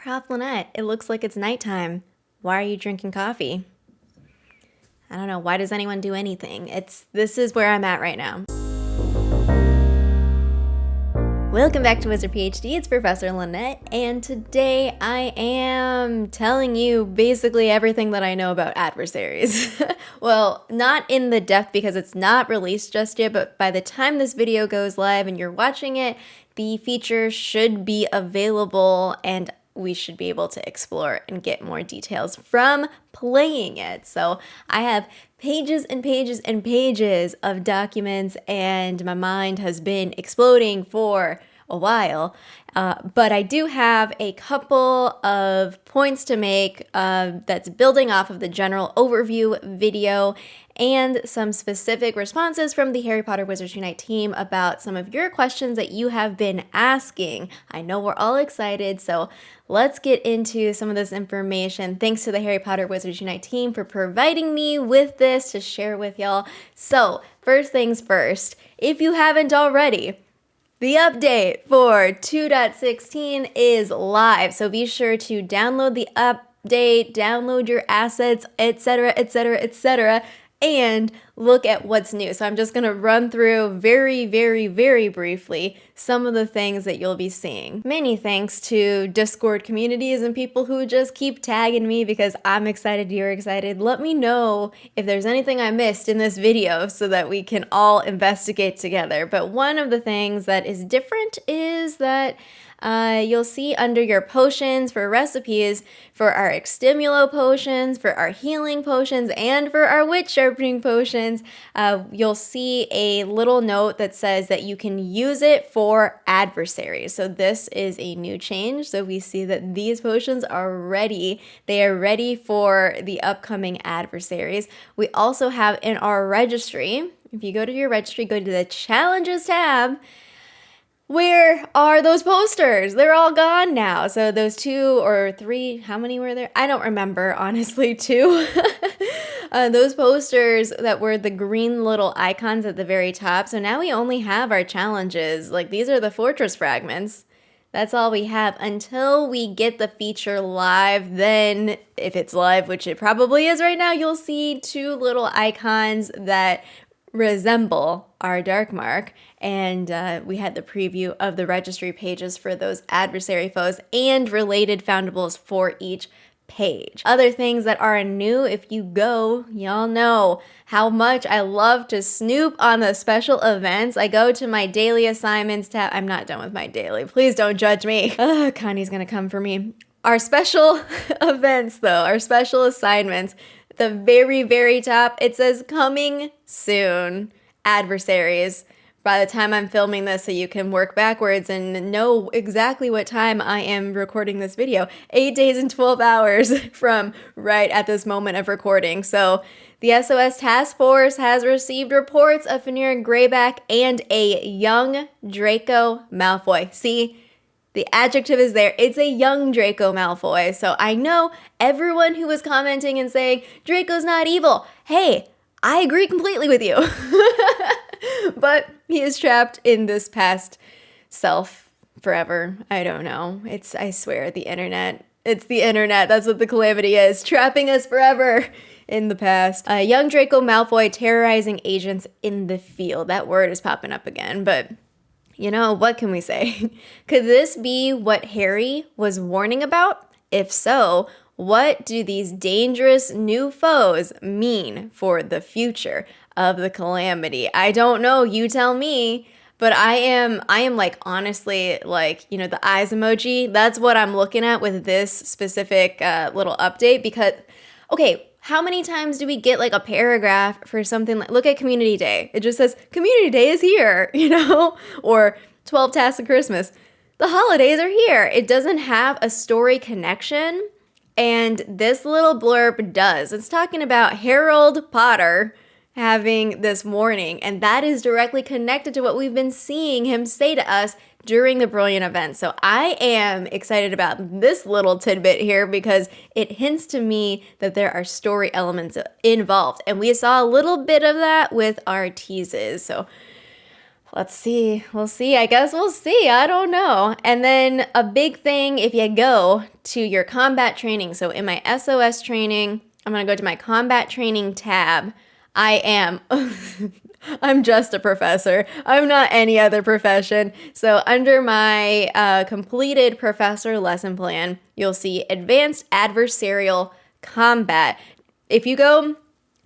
Prof Lynette, it looks like it's nighttime. Why are you drinking coffee? I don't know. Why does anyone do anything? This is where I'm at right now. Welcome back to WizardPhD. It's Professor Lynette, and today I am telling you basically everything that I know about adversaries. Well, not in the depth because it's not released just yet, but by the time this video goes live and you're watching it, the feature should be available and we should be able to explore and get more details from playing it. So I have pages and pages and pages of documents and my mind has been exploding for a while. But I do have a couple of points to make that's building off of the general overview video and some specific responses from the Harry Potter Wizards Unite team about some of your questions that you have been asking. I know we're all excited, so let's get into some of this information. Thanks to the Harry Potter Wizards Unite team for providing me with this to share with y'all. So, first things first, if you haven't already, the update for 2.16 is live, so be sure to download the update, download your assets, etc., etc., etc., and look at what's new. So I'm just going to run through very, very, very briefly some of the things that you'll be seeing. Many thanks to Discord communities and people who just keep tagging me because I'm excited, you're excited. Let me know if there's anything I missed in this video so that we can all investigate together. But one of the things that is different is that you'll see under your potions for recipes for our extimulo potions, for our healing potions, and for our witch sharpening potions, you'll see a little note that says that you can use it for adversaries. So this is a new change. So we see that these potions are ready. They are ready for the upcoming adversaries. We also have in our registry, if you go to your registry, go to the challenges tab. Where are those posters? They're all gone now. So those 2 or 3, how many were there? I don't remember, honestly, 2. Those posters that were the green little icons at the very top. So now we only have our challenges. Like, these are the fortress fragments. That's all we have until we get the feature live. Then, if it's live, which it probably is right now, you'll see 2 little icons that resemble our dark mark, and we had the preview of the registry pages for those adversary foes and related foundables for each page. Other things that are new, if you go, y'all know how much I love to snoop on the special events. I go to my daily assignments tab. I'm not done with my daily. Please don't judge me. Connie's gonna come for me. Our special events though, our special assignments, the very, very top, it says coming soon, adversaries. By the time I'm filming this, so you can work backwards and know exactly what time I am recording this video, 8 days and 12 hours from right at this moment of recording. So the SOS Task Force has received reports of Fenrir Greyback and a young Draco Malfoy. See? The adjective is there. It's a young Draco Malfoy. So I know everyone who was commenting and saying, Draco's not evil. Hey, I agree completely with you. But he is trapped in this past self forever. I don't know. I swear, the internet. It's the internet. That's what the calamity is. Trapping us forever in the past. Young Draco Malfoy terrorizing agents in the field. That word is popping up again, but you know, what can we say? Could this be what Harry was warning about? If so, what do these dangerous new foes mean for the future of the calamity? I don't know, you tell me, but I am like, honestly, like, you know, the eyes emoji, that's what I'm looking at with this specific little update because, okay, how many times do we get like a paragraph for something like, look at Community Day. It just says, Community Day is here, you know, or 12 Tasks of Christmas. The holidays are here. It doesn't have a story connection, and this little blurb does. It's talking about Harold Potter having this warning, and that is directly connected to what we've been seeing him say to us during the brilliant event. So I am excited about this little tidbit here because it hints to me that there are story elements involved. And we saw a little bit of that with our teases. So Let's see. We'll see. I guess we'll see. I don't know. And then a big thing, if you go to your combat training. So in my SOS training, I'm going to go to my combat training tab. I'm just a professor. I'm not any other profession. So under my completed professor lesson plan, you'll see Advanced Adversarial Combat. If you go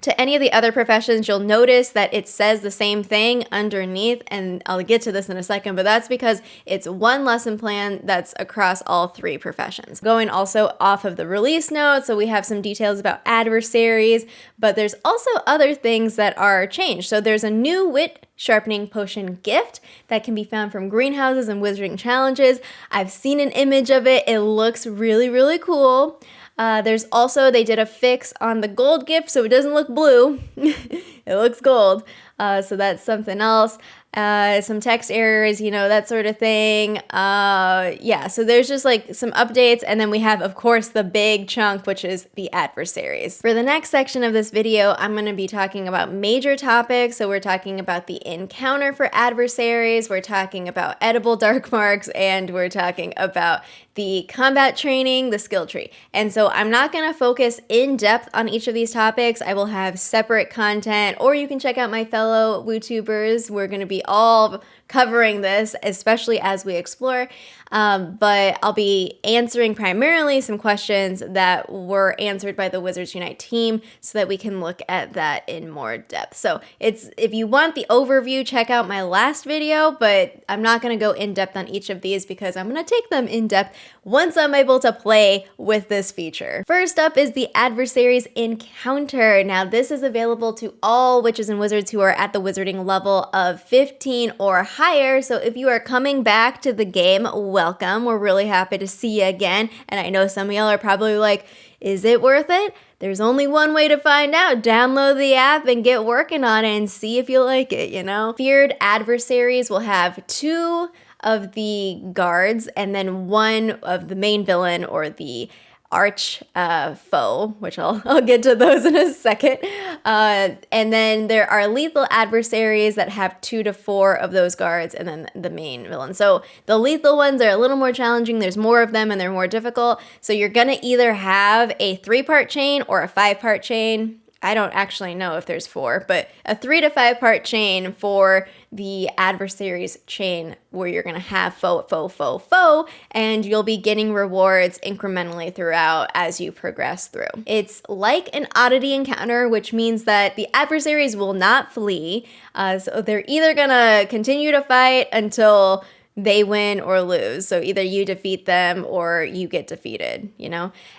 to any of the other professions, you'll notice that it says the same thing underneath, and I'll get to this in a second, but that's because it's one lesson plan that's across all three professions. Going also off of the release notes, so we have some details about adversaries, but there's also other things that are changed. So there's a new wit sharpening potion gift that can be found from greenhouses and wizarding challenges. I've seen an image of it. It looks really, really cool. There's also, they did a fix on the gold gift, so it doesn't look blue. It looks gold. So that's something else. Some text errors, that sort of thing. Yeah, so there's just like some updates. And then we have, of course, the big chunk, which is the adversaries. For the next section of this video, I'm going to be talking about major topics. So we're talking about the encounter for adversaries. We're talking about edible dark marks, and we're talking about the combat training, the skill tree. And so I'm not going to focus in depth on each of these topics. I will have separate content, or you can check out my fellow WooTubers. We're going to be all covering this, especially as we explore. But I'll be answering primarily some questions that were answered by the Wizards Unite team so that we can look at that in more depth. So if you want the overview, check out my last video, but I'm not going to go in depth on each of these because I'm going to take them in depth once I'm able to play with this feature. First up is the Adversaries Encounter. Now this is available to all witches and wizards who are at the wizarding level of 15 or higher. So if you are coming back to the game, welcome. We're really happy to see you again. And I know some of y'all are probably like, is it worth it? There's only one way to find out. Download the app and get working on it and see if you like it, Feared adversaries will have 2 of the guards and then 1 of the main villain or the arch foe, which I'll get to those in a second. And then there are lethal adversaries that have 2 to 4 of those guards and then the main villain. So the lethal ones are a little more challenging. There's more of them and they're more difficult. So you're gonna either have a 3-part chain or a 5-part chain. I don't actually know if there's 4, but a 3 to 5 part chain for the adversaries chain where you're going to have foe, and you'll be getting rewards incrementally throughout as you progress through. It's like an oddity encounter, which means that the adversaries will not flee. So they're either going to continue to fight until they win or lose. So either you defeat them or you get defeated,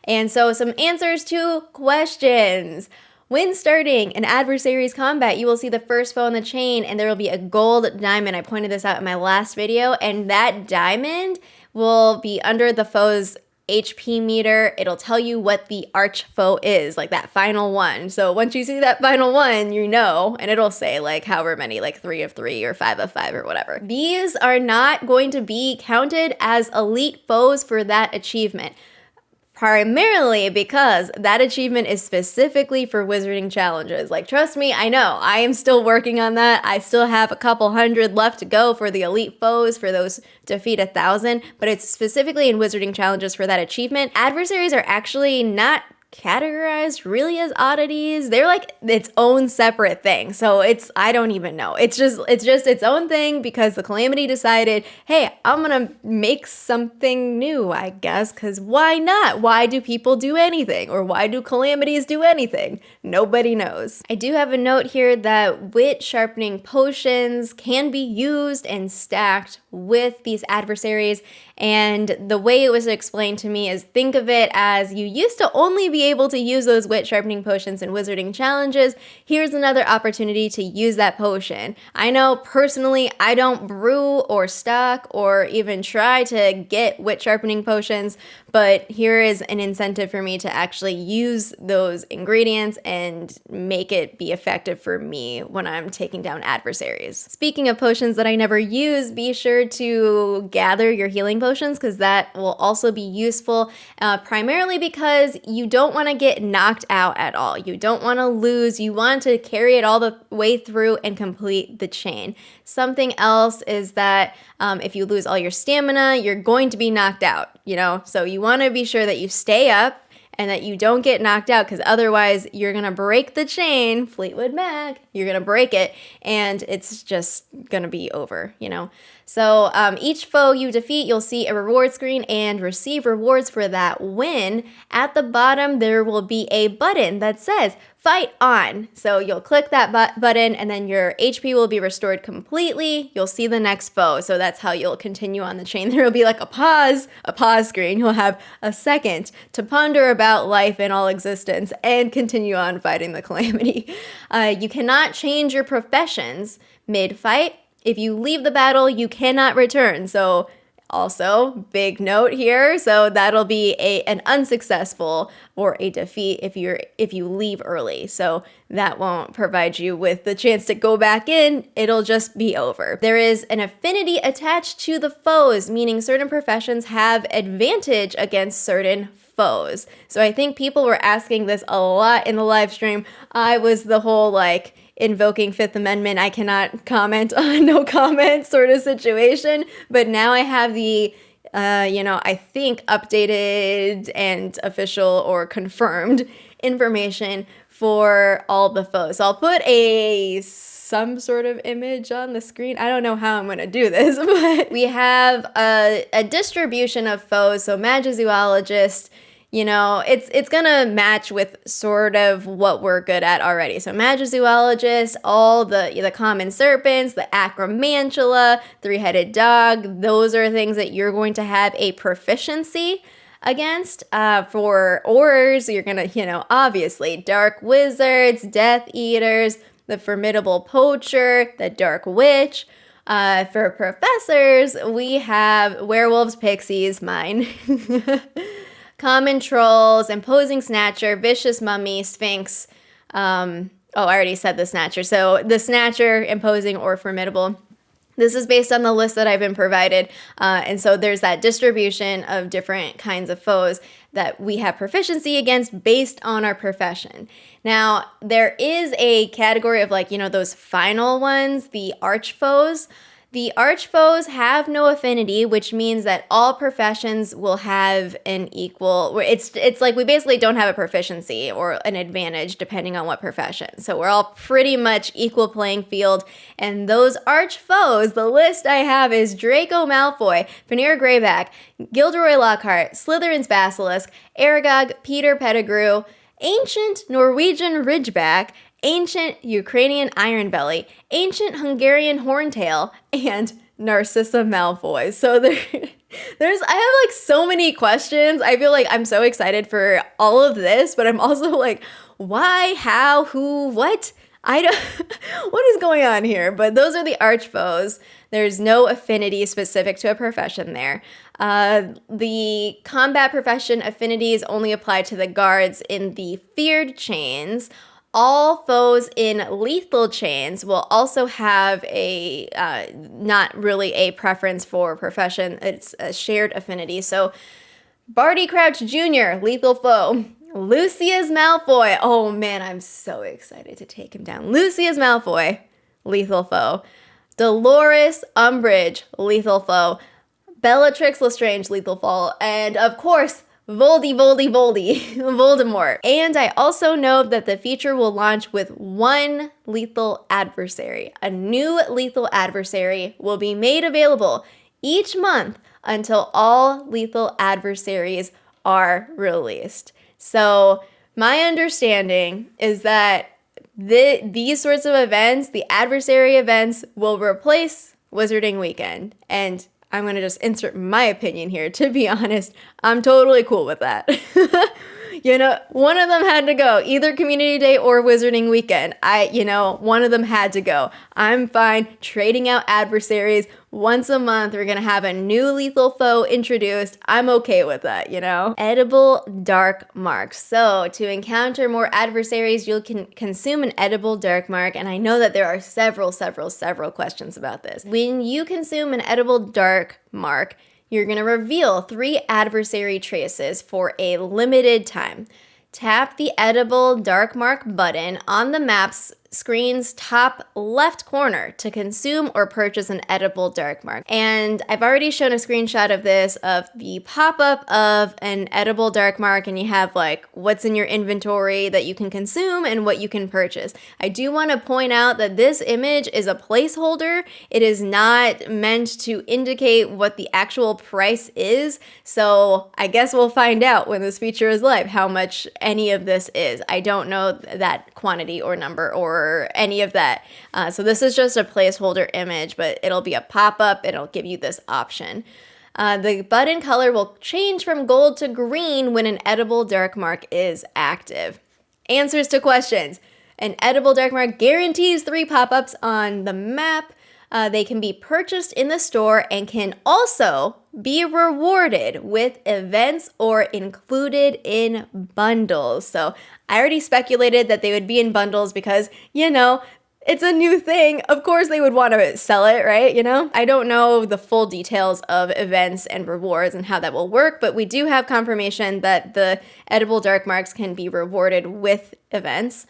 And so some answers to questions. When starting an adversary's combat, you will see the first foe in the chain, and there will be a gold diamond. I pointed this out in my last video, and that diamond will be under the foe's HP meter. It'll tell you what the arch foe is, like that final one. So once you see that final one, and it'll say like however many, like 3 of 3 or 5 of 5 or whatever. These are not going to be counted as elite foes for that achievement. Primarily because that achievement is specifically for wizarding challenges. Like, trust me, I know, I am still working on that. I still have a couple hundred left to go for the elite foes, for those defeat 1,000, but it's specifically in wizarding challenges for that achievement. Adversaries are actually not categorized really as oddities. They're like its own separate thing. So I don't even know. It's just its own thing because the Calamity decided, hey, I'm gonna make something new, I guess, because why not? Why do people do anything? Or why do calamities do anything? Nobody knows. I do have a note here that wit sharpening potions can be used and stacked with these adversaries. And the way it was explained to me is, think of it as you used to only be able to use those wit sharpening potions in wizarding challenges. Here's another opportunity to use that potion. I know personally I don't brew or stock or even try to get wit sharpening potions, but here is an incentive for me to actually use those ingredients and make it be effective for me when I'm taking down adversaries. Speaking of potions that I never use, be sure to gather your healing potions because that will also be useful, primarily because you don't don't want to get knocked out at all. You don't want to lose. You want to carry it all the way through and complete the chain. Something else is that if you lose all your stamina, you're going to be knocked out, So you want to be sure that you stay up and that you don't get knocked out, because otherwise you're going to break the chain, Fleetwood Mac, you're going to break it, and it's just going to be over, So each foe you defeat, you'll see a reward screen and receive rewards for that win. At the bottom, there will be a button that says Fight On. So you'll click that button and then your HP will be restored completely. You'll see the next foe. So that's how you'll continue on the chain. There will be like a pause screen. You'll have a second to ponder about life and all existence and continue on fighting the calamity. You cannot change your professions mid-fight. If you leave the battle, you cannot return. So also, big note here, so that'll be an unsuccessful or a defeat if you leave early. So that won't provide you with the chance to go back in, it'll just be over. There is an affinity attached to the foes, meaning certain professions have advantage against certain foes. So I think people were asking this a lot in the live stream. I was the whole invoking Fifth Amendment, I cannot comment on no comment sort of situation. But now I have the, I think updated and official or confirmed information for all the foes. So I'll put some sort of image on the screen. I don't know how I'm going to do this, but we have a distribution of foes. So Magizoologist, it's going to match with sort of what we're good at already. So Magizoologist, all the common serpents, the Acromantula, three-headed dog, those are things that you're going to have a proficiency against. For Aurors, you're going to, obviously, Dark Wizards, Death Eaters, the Formidable Poacher, the Dark Witch. For Professors, we have Werewolves, Pixies, mine. Common Trolls, Imposing Snatcher, Vicious Mummy, Sphinx. I already said the Snatcher. So the Snatcher, Imposing, or Formidable. This is based on the list that I've been provided. And so there's that distribution of different kinds of foes that we have proficiency against based on our profession. Now, there is a category of those final ones, the arch foes. The arch foes have no affinity, which means that all professions will have an equal, it's like we basically don't have a proficiency or an advantage depending on what profession. So we're all pretty much equal playing field. And those arch foes, the list I have is Draco Malfoy, Fenrir Greyback, Gilderoy Lockhart, Slytherin's Basilisk, Aragog, Peter Pettigrew, Ancient Norwegian Ridgeback, Ancient Ukrainian Ironbelly, Ancient Hungarian Horntail, and Narcissa Malfoy. So I have so many questions. I feel like I'm so excited for all of this, but I'm also like, why, how, who, what? What is going on here? But those are the arch foes. There's no affinity specific to a profession there. The combat profession affinities only apply to the guards in the feared chains. All foes in lethal chains will also have not really a preference for profession. It's a shared affinity. So Barty Crouch Jr., lethal foe. Lucius Malfoy. Oh man, I'm so excited to take him down. Lucius Malfoy, lethal foe. Dolores Umbridge, lethal foe. Bellatrix Lestrange, lethal foe. And of course, Voldemort. And I also know that the feature will launch with one lethal adversary. A new lethal adversary will be made available each month until all lethal adversaries are released. So my understanding is that these sorts of events, the adversary events, will replace Wizarding Weekend. And I'm going to just insert my opinion here. To be honest, I'm totally cool with that. One of them had to go. Either Community Day or Wizarding Weekend. One of them had to go. I'm fine trading out adversaries. Once a month, we're going to have a new lethal foe introduced. I'm okay with that, Edible dark marks. So to encounter more adversaries, you'll consume an edible dark mark. And I know that there are several questions about this. When you consume an edible dark mark, you're going to reveal 3 adversary traces for a limited time. tap the edible dark mark button on the map's screen's top left corner to consume or purchase an edible dark mark. And I've already shown a screenshot of this, of the pop-up of an edible dark mark, and you have like what's in your inventory that you can consume and what you can purchase. I do want to point out that this image is a placeholder. It is not meant to indicate what the actual price is. So I guess we'll find out when this feature is live how much any of this is. I don't know that quantity or number or any of that. So this is just a placeholder image, but it'll be a pop-up. It'll give you this option. The button color will change from gold to green when an edible dark mark is active. Answers to questions. An edible dark mark guarantees 3 pop-ups on the map. They can be purchased in the store and can also be rewarded with events or included in bundles. So I already speculated that they would be in bundles because, it's a new thing. Of course they would want to sell it, right? I don't know the full details of events and rewards and how that will work, but we do have confirmation that the edible dark marks can be rewarded with events.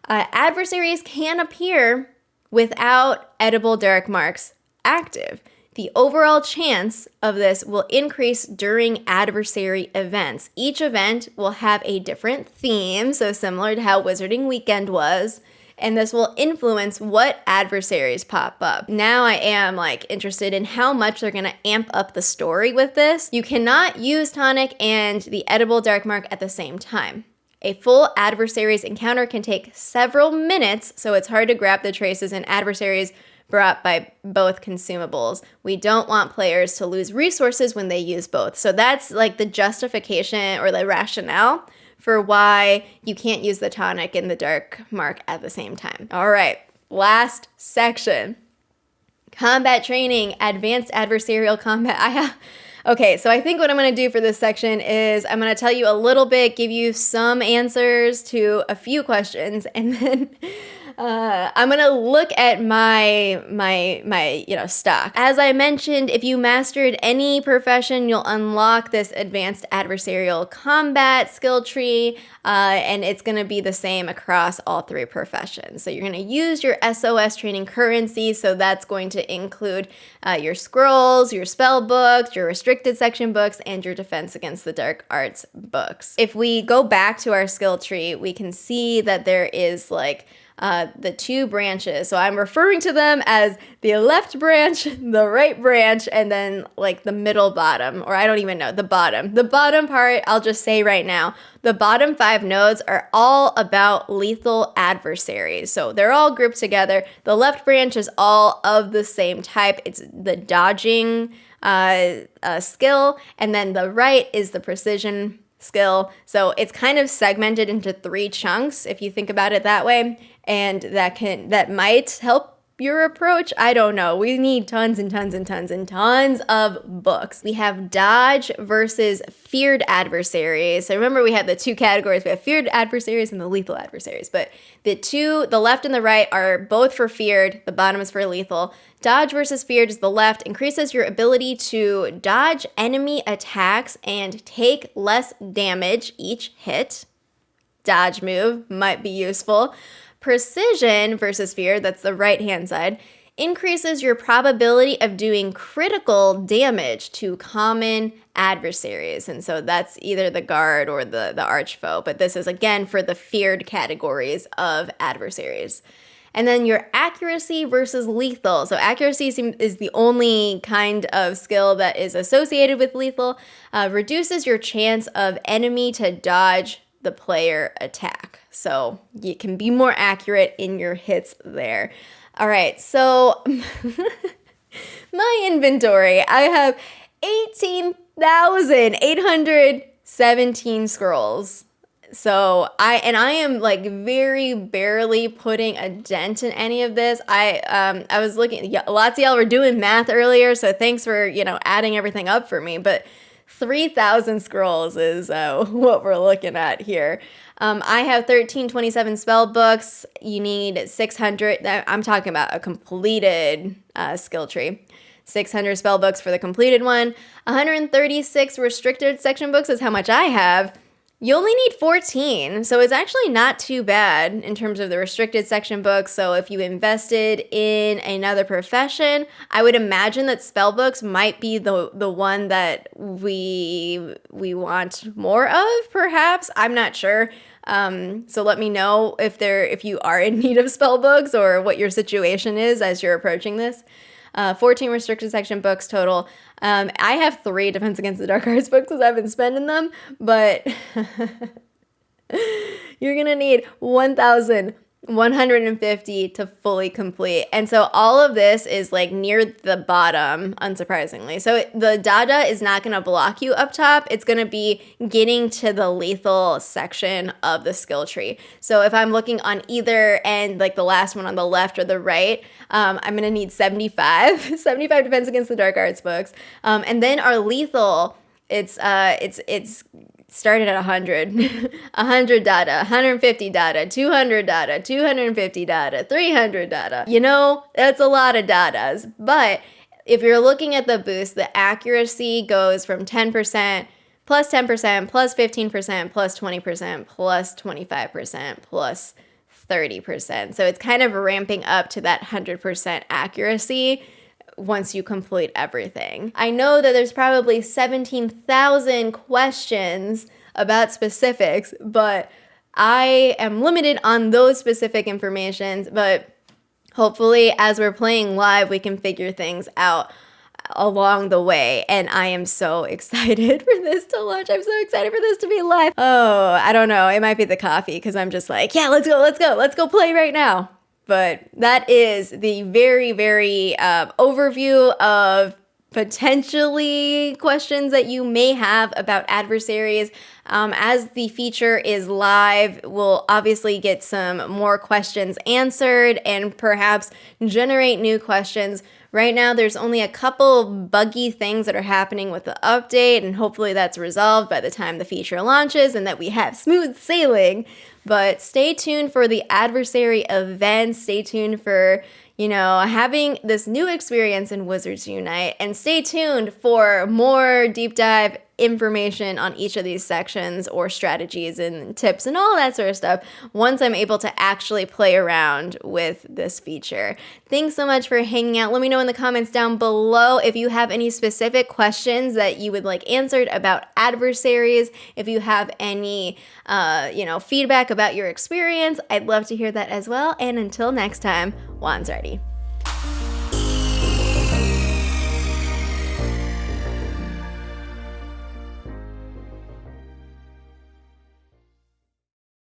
Adversaries can appear without edible dark marks active. The overall chance of this will increase during adversary events. Each event will have a different theme, so similar to how Wizarding Weekend was, and this will influence what adversaries pop up. Now I am interested in how much they're gonna amp up the story with this. You cannot use tonic and the edible dark mark at the same time. A full Adversaries encounter can take several minutes, so it's hard to grab the traces and adversaries brought by both consumables. We don't want players to lose resources when they use both. So that's the justification or the rationale for why you can't use the tonic and the dark mark at the same time. All right, last section. Combat training, advanced adversarial combat. Okay, so I think what I'm going to do for this section is I'm going to tell you a little bit, give you some answers to a few questions, and then I'm going to look at my stock. As I mentioned, if you mastered any profession, you'll unlock this advanced adversarial combat skill tree, and it's going to be the same across all 3 professions. So you're going to use your SOS training currency, so that's going to include your scrolls, your spell books, your restricted section books, and your defense against the dark arts books. If we go back to our skill tree, we can see that there is the 2 branches. So I'm referring to them as the left branch, the right branch, and then the middle bottom, or I don't even know, the bottom. The bottom part, I'll just say right now, the bottom 5 nodes are all about lethal adversaries. So they're all grouped together. The left branch is all of the same type. It's the dodging skill, and then the right is the precision skill. So it's kind of segmented into 3 chunks if you think about it that way, and that might help your approach. I don't know. We need tons and tons and tons and tons of books. We have dodge versus feared adversaries. So remember, we had the 2 categories. We have feared adversaries and the lethal adversaries, but the left and the right are both for feared. The bottom is for lethal. Dodge versus feared is the left, increases your ability to dodge enemy attacks and take less damage each hit. Dodge move might be useful. Precision versus fear, that's the right-hand side, increases your probability of doing critical damage to common adversaries. And so that's either the guard or the archfoe. But this is, again, for the feared categories of adversaries. And then your accuracy versus lethal. So accuracy is the only kind of skill that is associated with lethal. Reduces your chance of enemy to dodge the player attack. So you can be more accurate in your hits there. All right, so my inventory, I have 18,817 scrolls. So I am very barely putting a dent in any of this. I was looking, lots of y'all were doing math earlier, so thanks for, adding everything up for me, but 3,000 scrolls is what we're looking at here. I have 1327 spell books. You need 600. I'm talking about a completed skill tree. 600 spell books for the completed one. 136 restricted section books is how much I have. You only need 14, so it's actually not too bad in terms of the restricted section books. So if you invested in another profession, I would imagine that spell books might be the one that we want more of, perhaps. I'm not sure. So let me know if you are in need of spell books or what your situation is as you're approaching this. 14 restricted section books total. I have 3 Defense Against the Dark Arts books because I've been spending them, but you're going to need 1,150 to fully complete. And so all of this is like near the bottom, unsurprisingly. So the Dada is not going to block you up top. It's going to be getting to the lethal section of the skill tree. So if I'm looking on either end, like the last one on the left or the right, I'm going to need 75 Defense Against the Dark Arts books. And then our lethal, it's started at 100, 100 data, 150 data, 200 data, 250 data, 300 data. You know, that's a lot of datas. But if you're looking at the boost, the accuracy goes from 10%, plus 10%, plus 15%, plus 20%, plus 25%, plus 30%. So it's kind of ramping up to that 100% accuracy once you complete everything. I know that there's probably 17,000 questions about specifics, but I am limited on those specific informations, but hopefully as we're playing live, we can figure things out along the way, and I am so excited for this to launch. I'm so excited for this to be live. Oh, I don't know. It might be the coffee because I'm just like, yeah, let's go play right now. But that is the very, very overview of potentially questions that you may have about adversaries. As the feature is live, we'll obviously get some more questions answered and perhaps generate new questions. Right now, there's only a couple buggy things that are happening with the update, and hopefully that's resolved by the time the feature launches and that we have smooth sailing. But stay tuned for the adversary event. Stay tuned for, having this new experience in Wizards Unite. And stay tuned for more deep dive information on each of these sections or strategies and tips and all that sort of stuff once I'm able to actually play around with this feature. Thanks so much for hanging out. Let me know in the comments down below if you have any specific questions that you would like answered about adversaries. If you have any, feedback about your experience, I'd love to hear that as well. And until next time, Juan's ready.